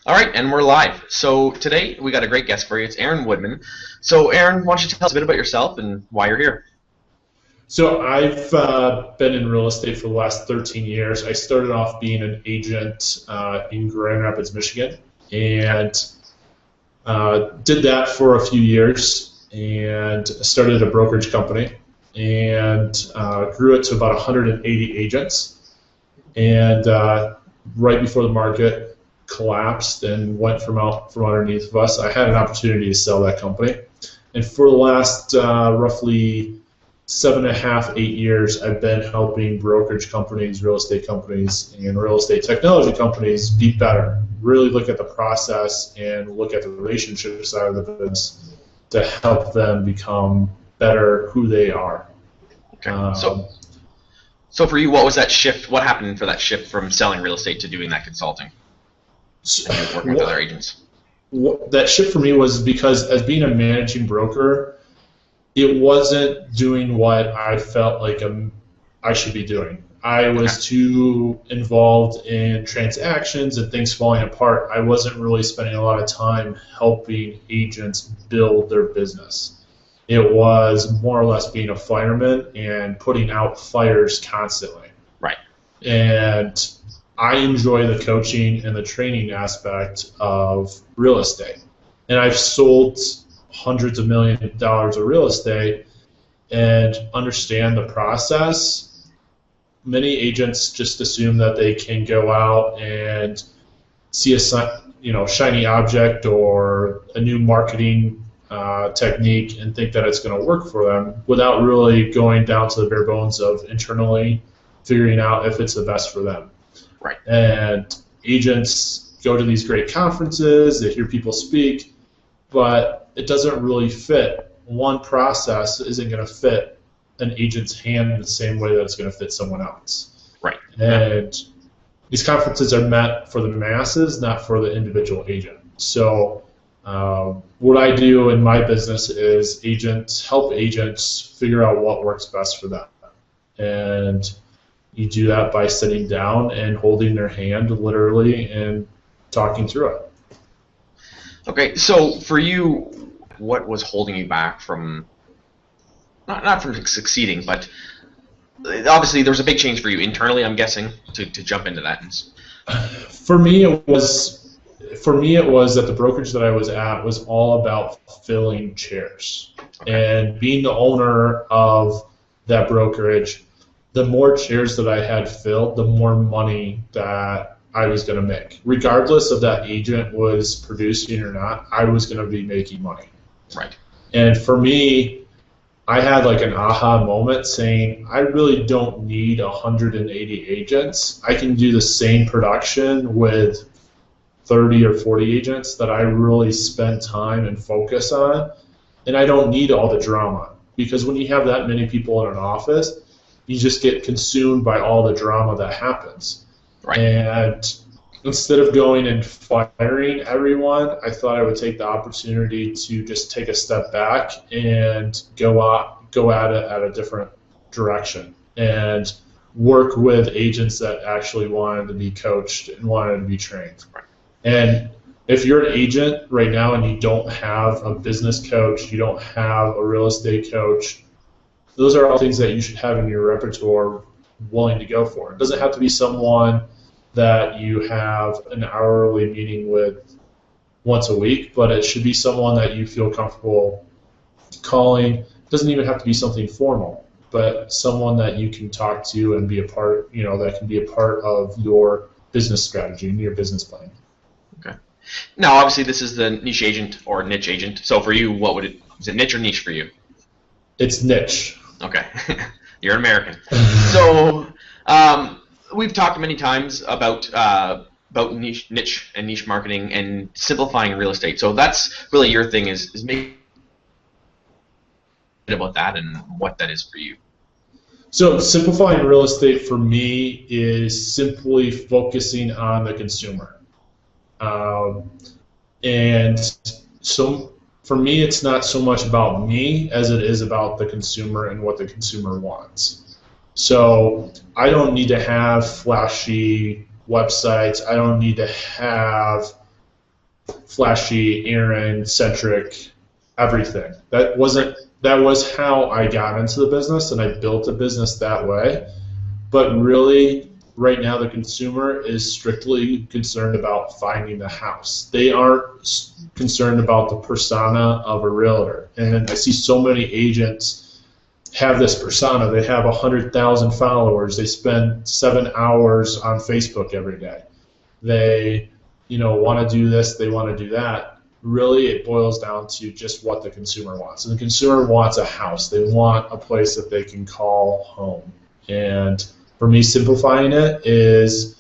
All right, and we're live. So today we got a great guest for you. It's Aaron Woodman. So Aaron, why don't you tell us a bit about yourself and why you're here? So I've been in real estate for the last 13 years. I started off being an agent in Grand Rapids, Michigan, and did that for a few years and started a brokerage company and grew it to about 180 agents. And right before the market collapsed and went from out from underneath of us, I had an opportunity to sell that company. And for the last roughly 7.5, 8 years, I've been helping brokerage companies, real estate companies, and real estate technology companies be better. Really look at the process and look at the relationship side of the business to help them become better who they are. Okay. So for you, what was that shift? What happened for that shift from selling real estate to doing that consulting and working with other agents? That shift for me was because as being a managing broker, it wasn't doing what I felt like I should be doing. I was too involved in transactions and things falling apart. I wasn't really spending a lot of time helping agents build their business. It was more or less being a fireman and putting out fires constantly. Right. And I enjoy the coaching and the training aspect of real estate. And I've sold hundreds of millions of dollars of real estate and understand the process. Many agents just assume that they can go out and see a shiny object or a new marketing technique and think that it's going to work for them without really going down to the bare bones of internally figuring out if it's the best for them. Right. And agents go to these great conferences, they hear people speak, but it doesn't really fit. One process isn't going to fit an agent's hand in the same way that it's going to fit someone else. Right. And these conferences are meant for the masses, not for the individual agent. So what I do in my business is help agents figure out what works best for them. And you do that by sitting down and holding their hand literally and talking through it. Okay, so for you, what was holding you back from, not from succeeding, but obviously there was a big change for you internally, I'm guessing, to jump into that. For me, it was that the brokerage that I was at was all about filling chairs. Okay. And being the owner of that brokerage, the more chairs that I had filled, the more money that I was going to make. Regardless of that agent was producing or not, I was going to be making money. Right. And for me, I had like an aha moment saying, I really don't need 180 agents. I can do the same production with 30 or 40 agents that I really spend time and focus on. And I don't need all the drama. Because when you have that many people in an office, you just get consumed by all the drama that happens. Right. And instead of going and firing everyone, I thought I would take the opportunity to just take a step back and go at it at a different direction and work with agents that actually wanted to be coached and wanted to be trained. Right. And if you're an agent right now and you don't have a business coach, you don't have a real estate coach, those are all things that you should have in your repertoire willing to go for. It doesn't have to be someone that you have an hourly meeting with once a week, but it should be someone that you feel comfortable calling. It doesn't even have to be something formal, but someone that you can talk to and be a part, that can be a part of your business strategy and your business plan. Okay. Now, obviously, this is the niche agent or niche agent. So for you, is it niche or niche for you? It's niche. Okay. You're an American. So we've talked many times about niche and niche marketing and simplifying real estate. So that's really your thing is making about that and what that is for you. So simplifying real estate for me is simply focusing on the consumer. And so for me, it's not so much about me as it is about the consumer and what the consumer wants. So I don't need to have flashy websites. I don't need to have flashy, Aaron-centric everything. That was how I got into the business, and I built a business that way. But really, right now, the consumer is strictly concerned about finding the house. They aren't concerned about the persona of a realtor. And I see so many agents have this persona. They have 100,000 followers. They spend 7 hours on Facebook every day. They, want to do this. They want to do that. Really, it boils down to just what the consumer wants. And the consumer wants a house. They want a place that they can call home. And for me, simplifying it is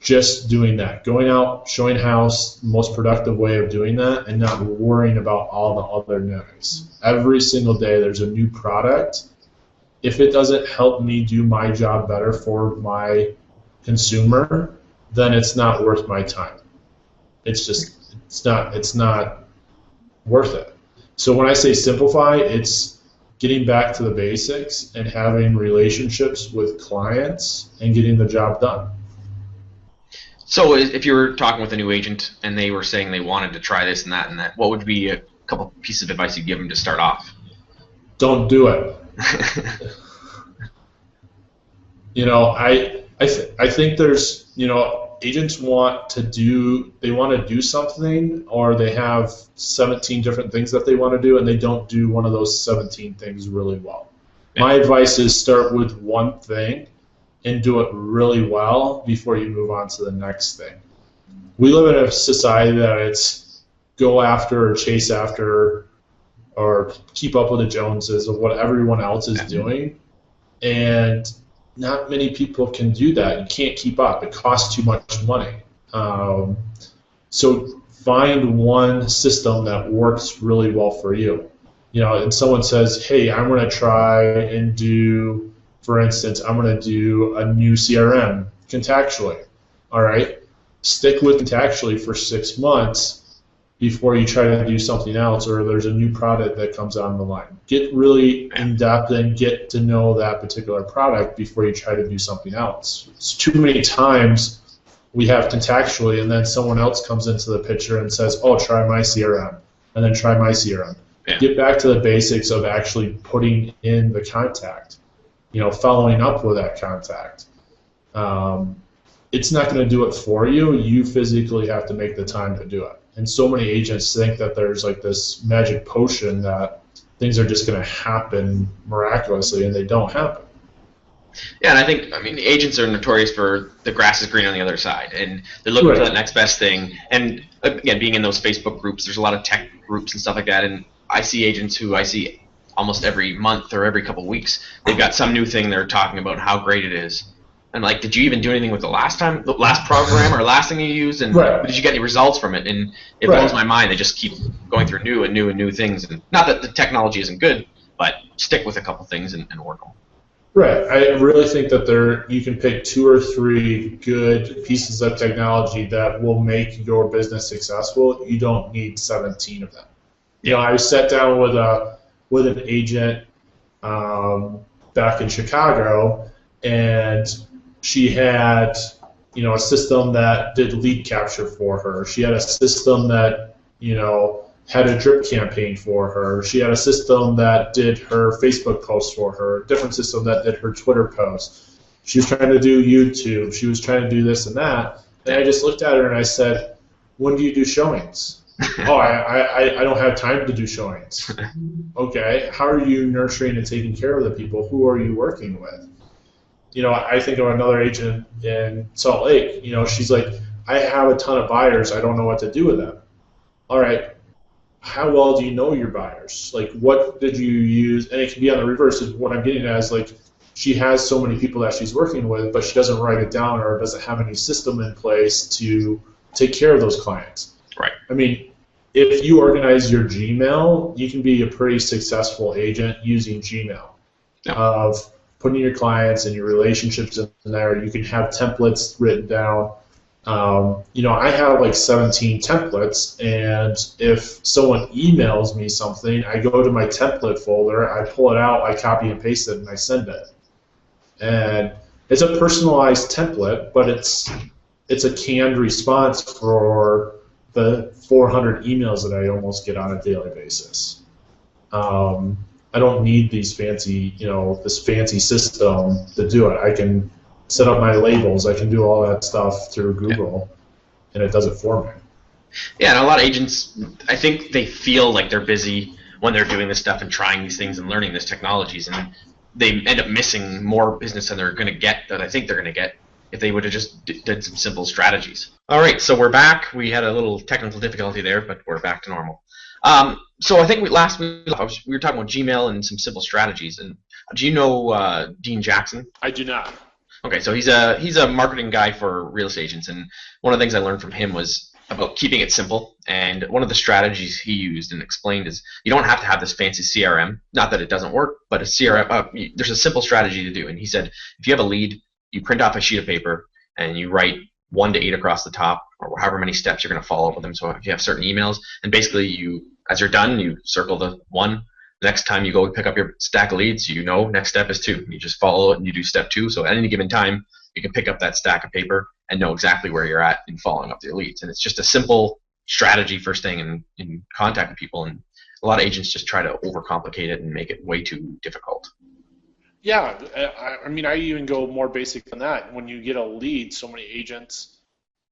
just doing that. Going out, showing house, the most productive way of doing that, and not worrying about all the other noise. Every single day there's a new product. If it doesn't help me do my job better for my consumer, then it's not worth my time. It's not worth it. So when I say simplify, it's getting back to the basics and having relationships with clients and getting the job done. So if you were talking with a new agent and they were saying they wanted to try this and that, what would be a couple pieces of advice you'd give them to start off? Don't do it. I think there's, agents want to do something, or they have 17 different things that they want to do, and they don't do one of those 17 things really well. Yeah. My advice is start with one thing and do it really well before you move on to the next thing. We live in a society that it's go after or chase after or keep up with the Joneses of what everyone else is doing, and not many people can do that. You can't keep up. It costs too much money. So find one system that works really well for you. And someone says, hey, I'm going to try and do, for instance, I'm going to do a new CRM contactually. All right? Stick with contactually for 6 months before you try to do something else, or there's a new product that comes on the line. Get really in-depth and get to know that particular product before you try to do something else. It's too many times we have contactually, and then someone else comes into the picture and says, oh, try my CRM, and then try my CRM. Yeah. Get back to the basics of actually putting in the contact, following up with that contact. It's not going to do it for you. You physically have to make the time to do it. And so many agents think that there's like this magic potion that things are just going to happen miraculously, and they don't happen. Yeah, and I think, the agents are notorious for the grass is green on the other side, and they're looking for that next best thing. And again, being in those Facebook groups, there's a lot of tech groups and stuff like that, and I see agents who I see almost every month or every couple of weeks. They've got some new thing they're talking about how great it is. And did you even do anything with the last program or last thing you used? And did you get any results from it? And it blows my mind. They just keep going through new and new and new things. And not that the technology isn't good, but stick with a couple things and work them. Right. I really think that you can pick 2 or 3 good pieces of technology that will make your business successful. You don't need 17 of them. I sat down with an agent back in Chicago, and she had, a system that did lead capture for her. She had a system that, had a drip campaign for her. She had a system that did her Facebook posts for her, a different system that did her Twitter posts. She was trying to do YouTube. She was trying to do this and that. And I just looked at her and I said, when do you do showings? Oh, I don't have time to do showings. Okay, how are you nurturing and taking care of the people? Who are you working with? I think of another agent in Salt Lake. She's like, I have a ton of buyers. I don't know what to do with them. All right, how well do you know your buyers? What did you use? And it can be on the reverse. What I'm getting at is she has so many people that she's working with, but she doesn't write it down or doesn't have any system in place to take care of those clients. Right. If you organize your Gmail, you can be a pretty successful agent using Gmail. Of putting your clients and your relationships in there. You can have templates written down. I have 17 templates, and if someone emails me something, I go to my template folder, I pull it out, I copy and paste it, and I send it. And it's a personalized template, but it's a canned response for the 400 emails that I almost get on a daily basis. I don't need these fancy, this fancy system to do it. I can set up my labels. I can do all that stuff through Google, and it does it for me. Yeah, and a lot of agents, I think they feel like they're busy when they're doing this stuff and trying these things and learning these technologies, and they end up missing more business than they're going to get, that I think they're going to get, if they would have just did some simple strategies. All right, so we're back. We had a little technical difficulty there, but we're back to normal. So I think we were talking about Gmail and some simple strategies. And do you know Dean Jackson? I do not. Okay, so he's a marketing guy for real estate agents, and one of the things I learned from him was about keeping it simple. And one of the strategies he used and explained is you don't have to have this fancy CRM. Not that it doesn't work, but a CRM, there's a simple strategy to do. And he said if you have a lead, you print off a sheet of paper and you write 1 to 8 across the top, or however many steps you're going to follow up with them. So if you have certain emails, and basically as you're done, you circle the 1. The next time you go pick up your stack of leads, next step is 2. You just follow it and you do step 2. So at any given time, you can pick up that stack of paper and know exactly where you're at in following up your leads. And it's just a simple strategy for staying in contact with people. And a lot of agents just try to overcomplicate it and make it way too difficult. Yeah, I mean, I even go more basic than that. When you get a lead, so many agents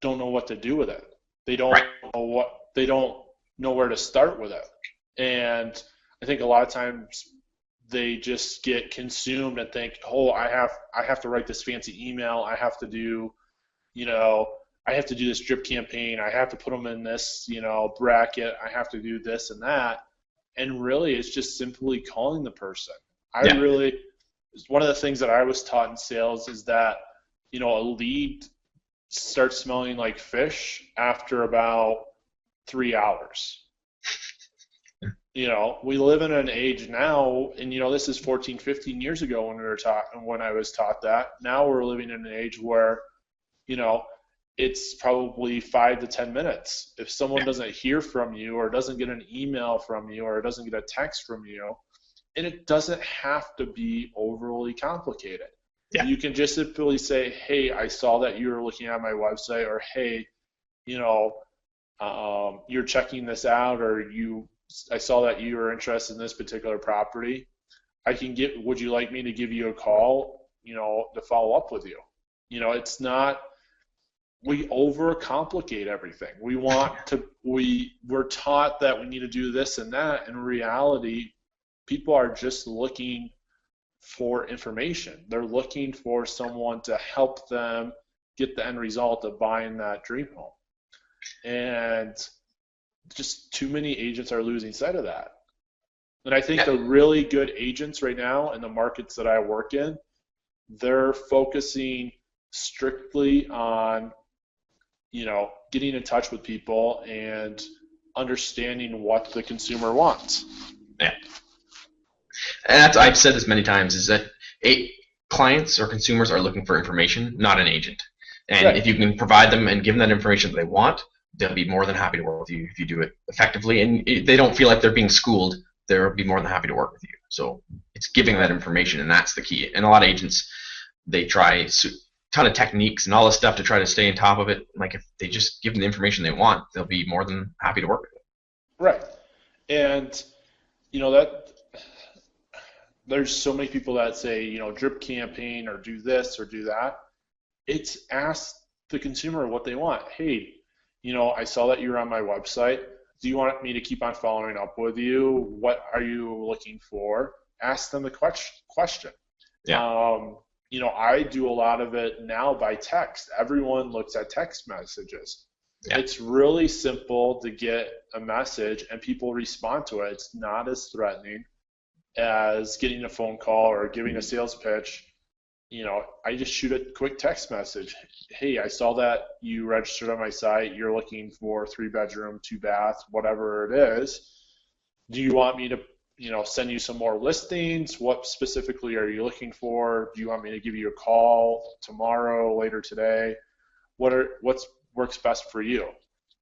don't know what to do with it. They don't know where to start with it. And I think a lot of times they just get consumed and think, oh, I have to write this fancy email. I have to do, I have to do this drip campaign. I have to put them in this, bracket. I have to do this and that. And really, it's just simply calling the person. One of the things that I was taught in sales is that, a lead starts smelling like fish after about 3 hours. We live in an age now, and this is 14, 15 years ago when I was taught that. Now we're living in an age where, it's probably 5 to 10 minutes. If someone doesn't hear from you, or doesn't get an email from you, or doesn't get a text from you, and it doesn't have to be overly complicated. Yeah. You can just simply say, hey, I saw that you were looking at my website, or hey, you're checking this out, or I saw that you were interested in this particular property. Would you like me to give you a call, to follow up with you? It's not, we overcomplicate everything. We're taught that we need to do this and that. In reality, people are just looking for information. They're looking for someone to help them get the end result of buying that dream home. And just too many agents are losing sight of that. And I think the really good agents right now in the markets that I work in, they're focusing strictly on, getting in touch with people and understanding what the consumer wants. Yeah. And I've said this many times, is that clients or consumers are looking for information, not an agent. And if you can provide them and give them that information that they want, they'll be more than happy to work with you if you do it effectively. And they don't feel like they're being schooled. They'll be more than happy to work with you. So it's giving that information, and that's the key. And a lot of agents, they try a ton of techniques and all this stuff to try to stay on top of it. Like if they just give them the information they want, they'll be more than happy to work with you. Right. And, that there's so many people that say, drip campaign or do this or do that. It's ask the consumer what they want. Hey, I saw that you're on my website. Do you want me to keep on following up with you? What are you looking for? Ask them the question. Yeah. I do a lot of it now by text. Everyone looks at text messages. Yeah. It's really simple to get a message and people respond to it. It's not as threatening as getting a phone call or giving a sales pitch. I just shoot a quick text message. Hey, I saw that you registered on my site. You're looking for 3-bedroom, 2-bath, whatever it is. Do you want me to, send you some more listings? What specifically are you looking for? Do you want me to give you a call tomorrow, later today? What works best for you?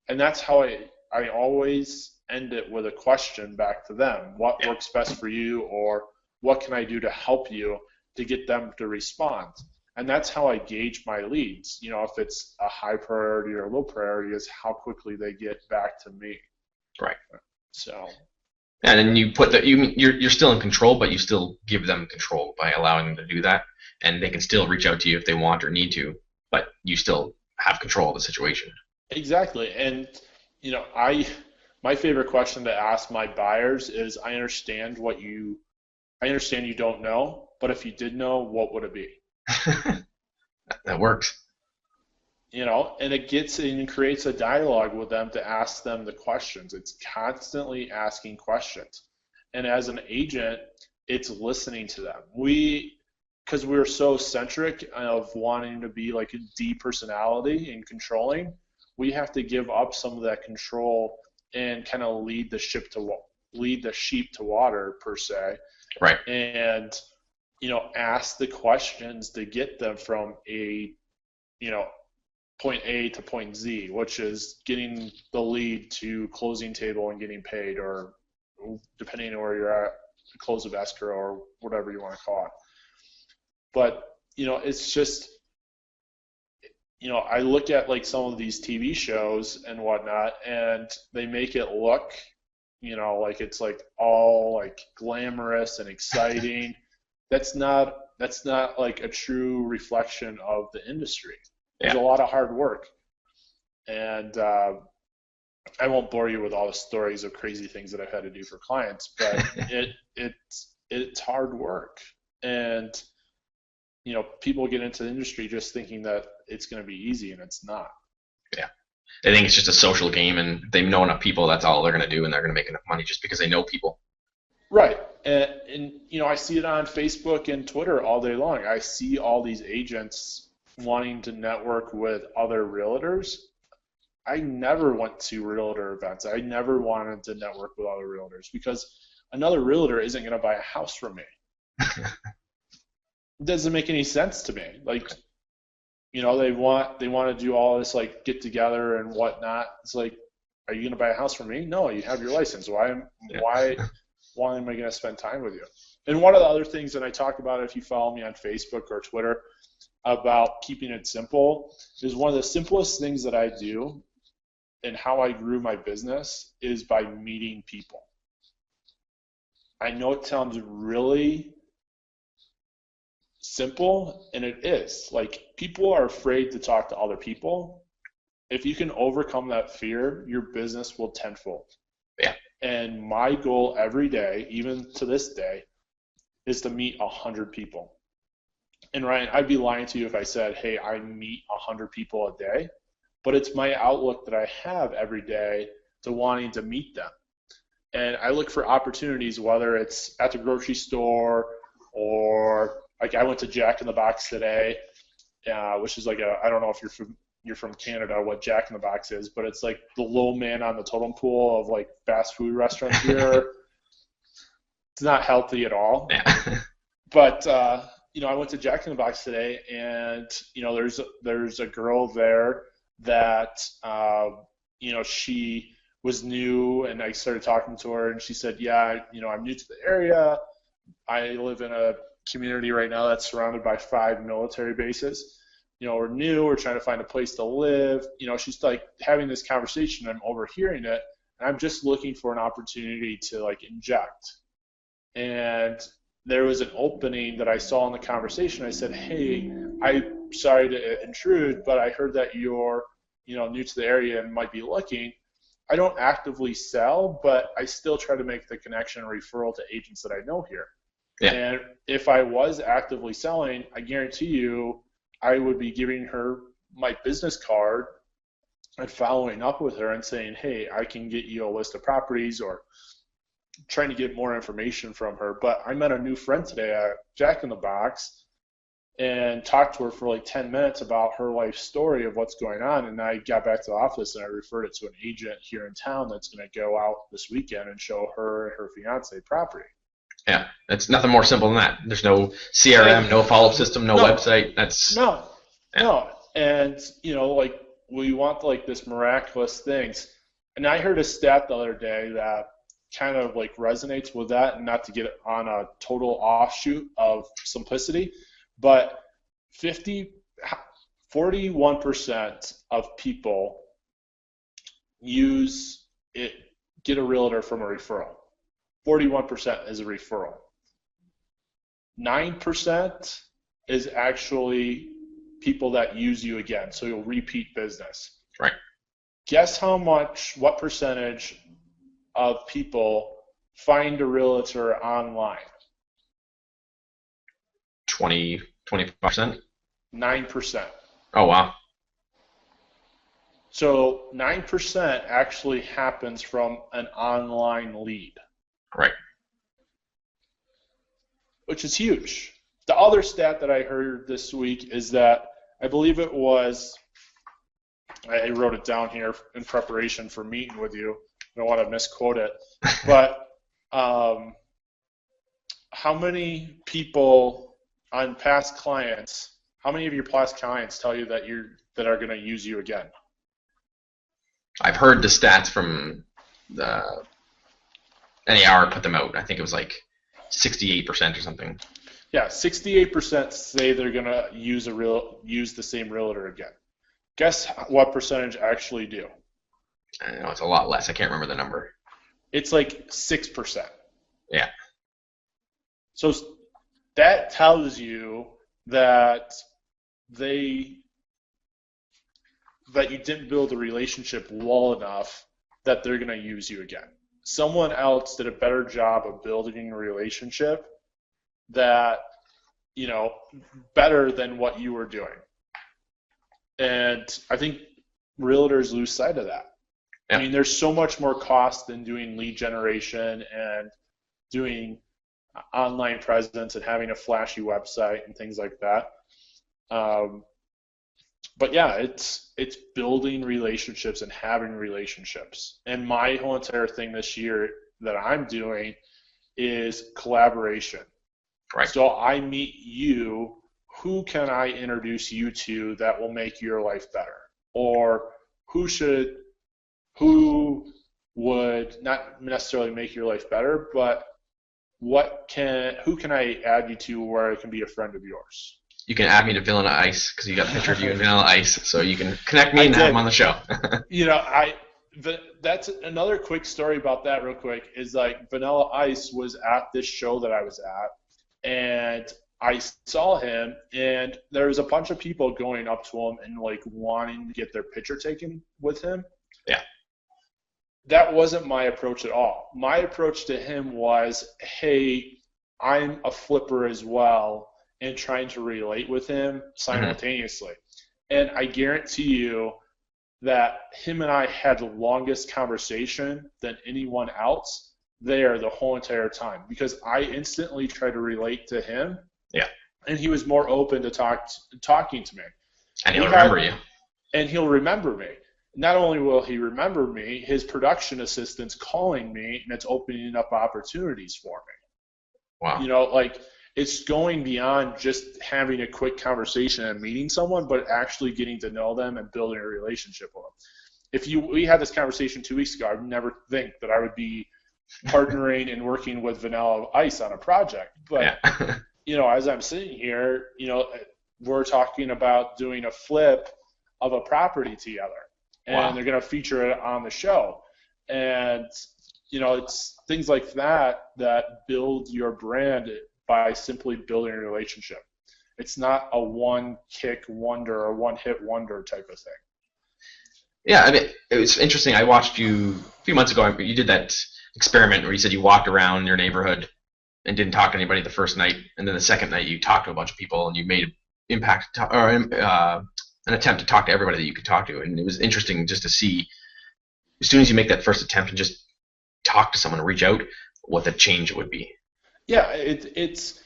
And that's how I always end it with a question back to them. What works best for you, or what can I do to help you, to get them to respond? And that's how I gauge my leads. You know, if it's a high priority or low priority is how quickly they get back to me. Right. So. And then you put that you're still in control, but you still give them control by allowing them to do that, and they can still reach out to you if they want or need to, but you still have control of the situation. Exactly. And you know, my favorite question to ask my buyers is, I understand you don't know, but if you did know, what would it be? That works. You know, and it creates a dialogue with them to ask them the questions. It's constantly asking questions. And as an agent, it's listening to them. Because we're so centric of wanting to be like a D personality and controlling, we have to give up some of that control and kind of lead the sheep to water, per se. Right. And, you know, ask the questions to get them from point A to point Z, which is getting the lead to closing table and getting paid, or depending on where you're at, close of escrow or whatever you want to call it. But, you know, it's just, you know, I look at like some of these TV shows and whatnot, and they make it look, you know, like it's like all like glamorous and exciting. That's not like a true reflection of the industry. There's a lot of hard work, and I won't bore you with all the stories of crazy things that I've had to do for clients, but it's hard work. And you know, people get into the industry just thinking that it's going to be easy, and it's not. Yeah, they think it's just a social game, and they know enough people. That's all they're going to do, and they're going to make enough money just because they know people. Right, and you know, I see it on Facebook and Twitter all day long. I see all these agents wanting to network with other realtors. I never went to realtor events. I never wanted to network with other realtors because another realtor isn't going to buy a house from me. It doesn't make any sense to me. Like, you know, they want to do all this like get together and whatnot. It's like, are you going to buy a house from me? No, you have your license. Why am I going to spend time with you? And one of the other things that I talk about, if you follow me on Facebook or Twitter, about keeping it simple, is one of the simplest things that I do and how I grew my business is by meeting people. I know it sounds really simple, and it is. Like, people are afraid to talk to other people. If you can overcome that fear, your business will tenfold. Yeah. And my goal every day, even to this day, is to meet 100 people. And Ryan, I'd be lying to you if I said, hey, I meet 100 people a day, but it's my outlook that I have every day to wanting to meet them. And I look for opportunities, whether it's at the grocery store or like I went to Jack in the Box today, which is like I don't know if you're from Canada, what Jack in the Box is, but it's like the low man on the totem pole of like fast food restaurants here. It's not healthy at all. Yeah. But you know, I went to Jack in the Box today, and you know, there's a girl there that you know, she was new, and I started talking to her, and she said, yeah, you know, I'm new to the area. I live in a community right now that's surrounded by 5 military bases. You know, we're new, we're trying to find a place to live. You know, she's like having this conversation, I'm overhearing it, and I'm just looking for an opportunity to like inject. And there was an opening that I saw in the conversation. I said, hey, I'm sorry to intrude, but I heard that you're, you know, new to the area and might be looking. I don't actively sell, but I still try to make the connection and referral to agents that I know here. Yeah. And if I was actively selling, I guarantee you I would be giving her my business card and following up with her and saying, hey, I can get you a list of properties, or trying to get more information from her. But I met a new friend today at Jack in the Box and talked to her for like 10 minutes about her life story of what's going on. And I got back to the office and I referred it to an agent here in town that's going to go out this weekend and show her and her fiance property. Yeah, that's nothing more simple than that. There's no CRM, no follow-up system, no website. That's no. And you know, like, we want like this miraculous things. And I heard a stat the other day that kind of like resonates with that, and not to get on a total offshoot of simplicity, but 41% of people get a realtor from a referral. 41% is a referral. 9% is actually people that use you again, so you'll repeat business. Right. Guess what percentage of people find a realtor online? 20%? 9%. Oh, wow. So 9% actually happens from an online lead. Right. Which is huge. The other stat that I heard this week is that I believe it was, I wrote it down here in preparation for meeting with you. I don't want to misquote it. But how many people on past clients, how many of your past clients tell you that are going to use you again? I've heard the stats from the NAR put them out. I think it was like 68% or something. Yeah, 68% say they're going to use the same realtor again. Guess what percentage actually do? I know it's a lot less. I can't remember the number. It's like 6%. Yeah. So that tells you that you didn't build a relationship well enough that they're going to use you again. Someone else did a better job of building a relationship that, better than what you were doing. And I think realtors lose sight of that. Yeah. I mean, there's so much more cost than doing lead generation and doing online presence and having a flashy website and things like that. But yeah, it's building relationships and having relationships. And my whole entire thing this year that I'm doing is collaboration. Right. So I meet you. Who can I introduce you to that will make your life better? Or who would not necessarily make your life better, but who can I add you to where I can be a friend of yours? You can add me to Vanilla Ice because you got a picture of you in Vanilla Ice, so you can connect me and have him on the show. That's another quick story about that real quick is like Vanilla Ice was at this show that I was at, and I saw him, and there was a bunch of people going up to him and like wanting to get their picture taken with him. Yeah. That wasn't my approach at all. My approach to him was, hey, I'm a flipper as well, and trying to relate with him simultaneously. And I guarantee you that him and I had the longest conversation than anyone else there the whole entire time because I instantly tried to relate to him. Yeah. And he was more open to talking to me. And he'll remember you. And he'll remember me. Not only will he remember me, his production assistant's calling me, and it's opening up opportunities for me. Wow. It's going beyond just having a quick conversation and meeting someone, but actually getting to know them and building a relationship with them. We had this conversation 2 weeks ago, I would never think that I would be partnering and working with Vanilla Ice on a project. But, as I'm sitting here, we're talking about doing a flip of a property together. And they're going to feature it on the show. And, it's things like that build your brand by simply building a relationship. It's not a one-kick wonder or one-hit wonder type of thing. Yeah, I mean, it was interesting. I watched you a few months ago. You did that experiment where you said you walked around your neighborhood and didn't talk to anybody the first night, and then the second night you talked to a bunch of people and you made an attempt to talk to everybody that you could talk to. And it was interesting just to see, as soon as you make that first attempt and just talk to someone and reach out, what the change would be. Yeah, it's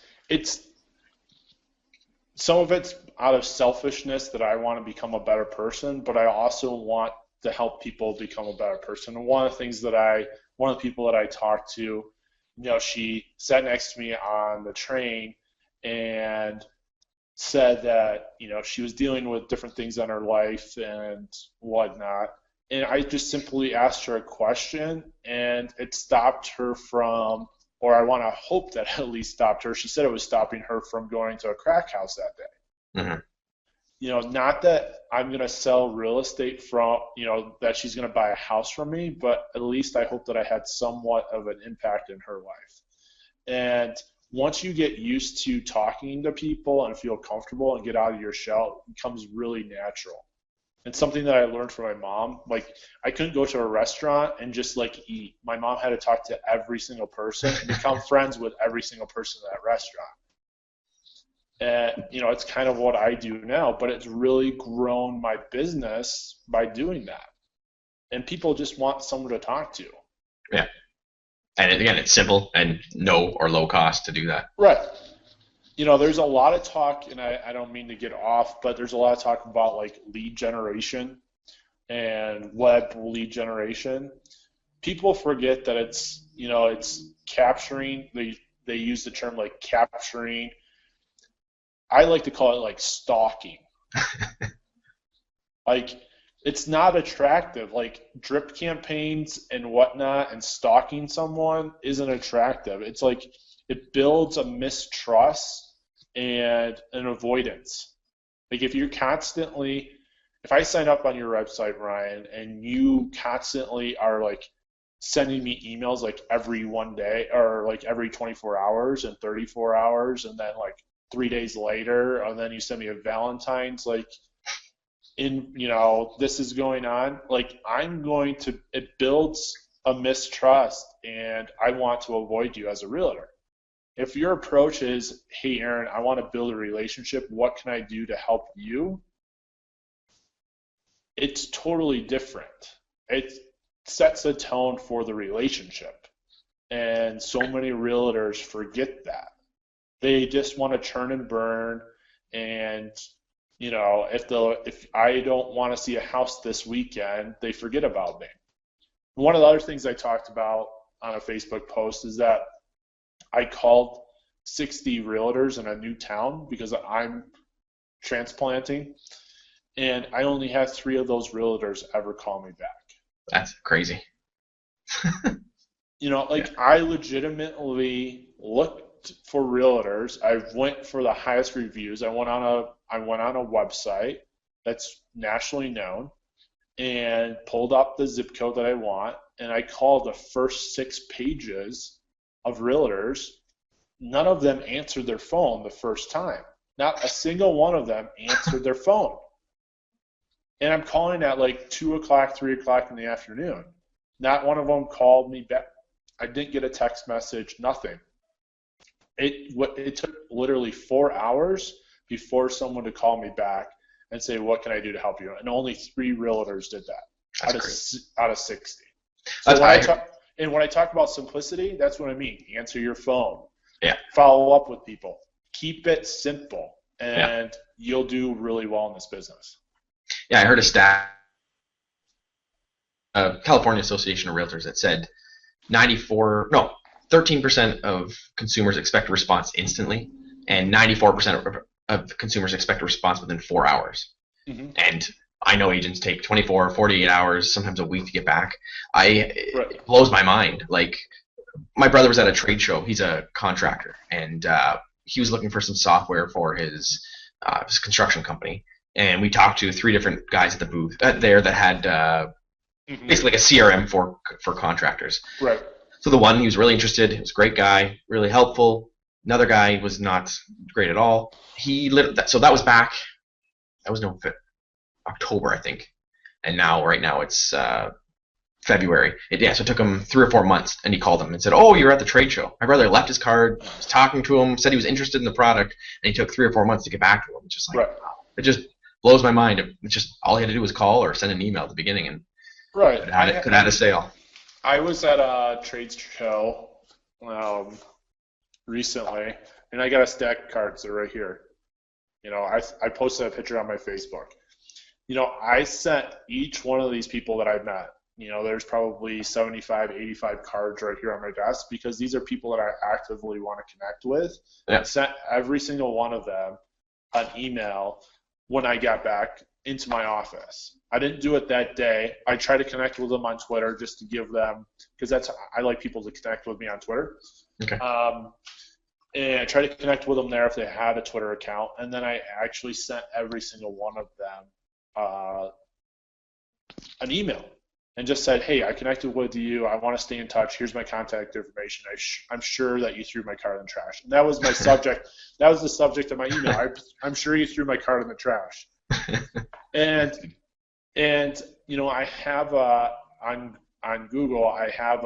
some of it's out of selfishness that I want to become a better person, but I also want to help people become a better person. And one of the people that I talked to, she sat next to me on the train and said that, she was dealing with different things in her life and whatnot. And I just simply asked her a question, and it stopped her from, or I want to hope that at least stopped her. She said it was stopping her from going to a crack house that day. Mhm. Not that I'm going to sell real estate from, that she's going to buy a house from me, but at least I hope that I had somewhat of an impact in her life. And once you get used to talking to people and feel comfortable and get out of your shell, it becomes really natural. And something that I learned from my mom, like I couldn't go to a restaurant and just like eat. My mom had to talk to every single person and become friends with every single person in that restaurant. And, it's kind of what I do now, but it's really grown my business by doing that. And people just want someone to talk to. Yeah. And again, it's simple and no or low cost to do that. Right. There's a lot of talk, and I don't mean to get off, but there's a lot of talk about like lead generation and web lead generation. People forget that it's capturing, they use the term like capturing. I like to call it like stalking. Like, it's not attractive. Like, drip campaigns and whatnot and stalking someone isn't attractive. It's like it builds a mistrust and an avoidance. Like, if I sign up on your website, Ryan, and you constantly are like sending me emails like every one day or like every 24 hours and 34 hours and then like 3 days later, and then you send me a Valentine's like this is going on, like it builds a mistrust and I want to avoid you as a realtor. If your approach is, hey Aaron, I want to build a relationship, what can I do to help you? It's totally different. It sets a tone for the relationship. And so many realtors forget that. They just want to churn and burn, and if I don't want to see a house this weekend, they forget about me. One of the other things I talked about on a Facebook post is that I called 60 realtors in a new town because I'm transplanting, and I only had 3 of those realtors ever call me back. That's crazy. I legitimately looked for realtors. I went for the highest reviews. I went on a website that's nationally known and pulled up the zip code that I want, and I called the first 6 pages of realtors. None of them answered their phone the first time. Not a single one of them answered their phone. And I'm calling at like 2 o'clock, 3 o'clock in the afternoon. Not one of them called me back. I didn't get a text message, nothing. It took literally 4 hours before someone to call me back and say, what can I do to help you? And only 3 realtors did that out of 60. So when I talk about simplicity, that's what I mean. Answer your phone. Yeah. Follow up with people. Keep it simple, and you'll do really well in this business. Yeah, I heard a stat, California Association of Realtors, that said 13% of consumers expect a response instantly, and 94% of consumers expect a response within 4 hours. Mm-hmm. And I know agents take 24, 48 hours, sometimes a week to get back. It blows my mind. Like, my brother was at a trade show. He's a contractor, and he was looking for some software for his construction company. And we talked to 3 different guys at the booth there that had basically like a CRM for contractors. Right. So the one, he was really interested. He was a great guy, really helpful. Another guy was not great at all. So that was back. That was October, I think. And right now it's February. So it took him 3 or 4 months, and he called him and said, "Oh, you're at the trade show." My brother left his card, was talking to him, said he was interested in the product, and he took 3 or 4 months to get back to him. It's just like, It just blows my mind. It's just all he had to do was call or send an email at the beginning, and could have had a sale. I was at a trade show recently, and I got a stack of cards. They're right here. I posted a picture on my Facebook. I sent each one of these people that I met, there's probably 75, 85 cards right here on my desk, because these are people that I actively want to connect with. Yeah. I sent every single one of them an email when I got back into my office. I didn't do it that day. I tried to connect with them on Twitter just to give them, because I like people to connect with me on Twitter. Okay. and I tried to connect with them there if they had a Twitter account, and then I actually sent every single one of them an email and just said, hey, I connected with you. I want to stay in touch. Here's my contact information. I'm sure that you threw my card in the trash. And that was my subject. That was the subject of my email. I'm sure you threw my card in the trash. And I have on Google, I have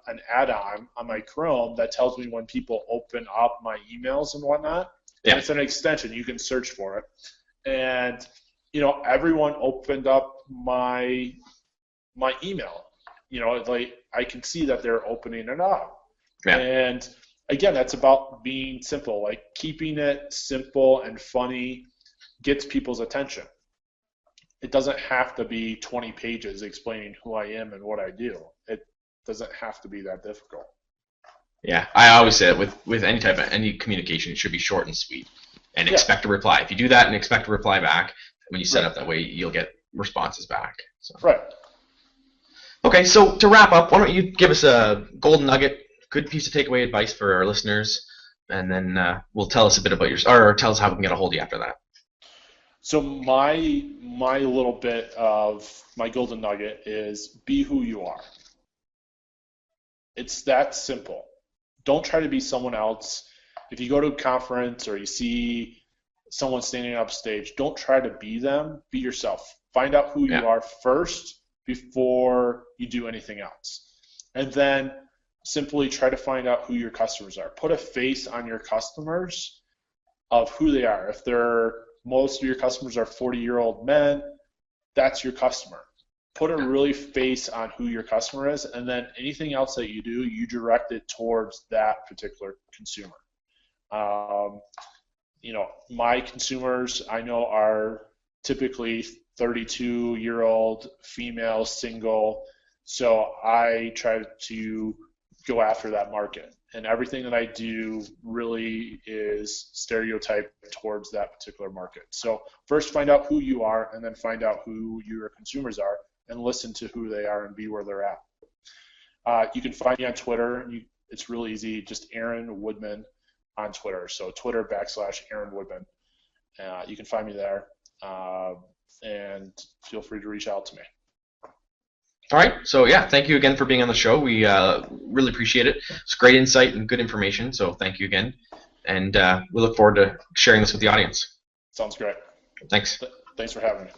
an add-on on my Chrome that tells me when people open up my emails and whatnot. Yeah. And it's an extension. You can search for it. And everyone opened up my email. Like I can see that they're opening it up. Yeah. And again, that's about being simple. Like keeping it simple and funny gets people's attention. It doesn't have to be 20 pages explaining who I am and what I do. It doesn't have to be that difficult. Yeah, I always say that with any communication, it should be short and sweet, and expect a reply. If you do that and expect a reply back, when you set up that way, you'll get responses back. So. Right. Okay, so to wrap up, why don't you give us a golden nugget, good piece of takeaway advice for our listeners, and then we'll tell us a bit about or tell us how we can get a hold of you after that. So my little bit of my golden nugget is be who you are. It's that simple. Don't try to be someone else. If you go to a conference or you see someone standing up stage, don't try to be them. Be yourself. Find out who you are first before you do anything else. And then simply try to find out who your customers are. Put a face on your customers of who they are. If most of your customers are 40-year-old men, that's your customer. Put a really face on who your customer is, and then anything else that you do, you direct it towards that particular consumer. My consumers I know are typically 32-year-old female, single, so I try to go after that market. And everything that I do really is stereotyped towards that particular market. So first find out who you are, and then find out who your consumers are, and listen to who they are and be where they're at. You can find me on Twitter. It's really easy, just Aaron Woodman on Twitter. So Twitter /Aaron Woodman. You can find me there, and feel free to reach out to me. All right, so thank you again for being on the show. We really appreciate it. It's great insight and good information, so thank you again. And we look forward to sharing this with the audience. Sounds great. Thanks. Thanks for having me.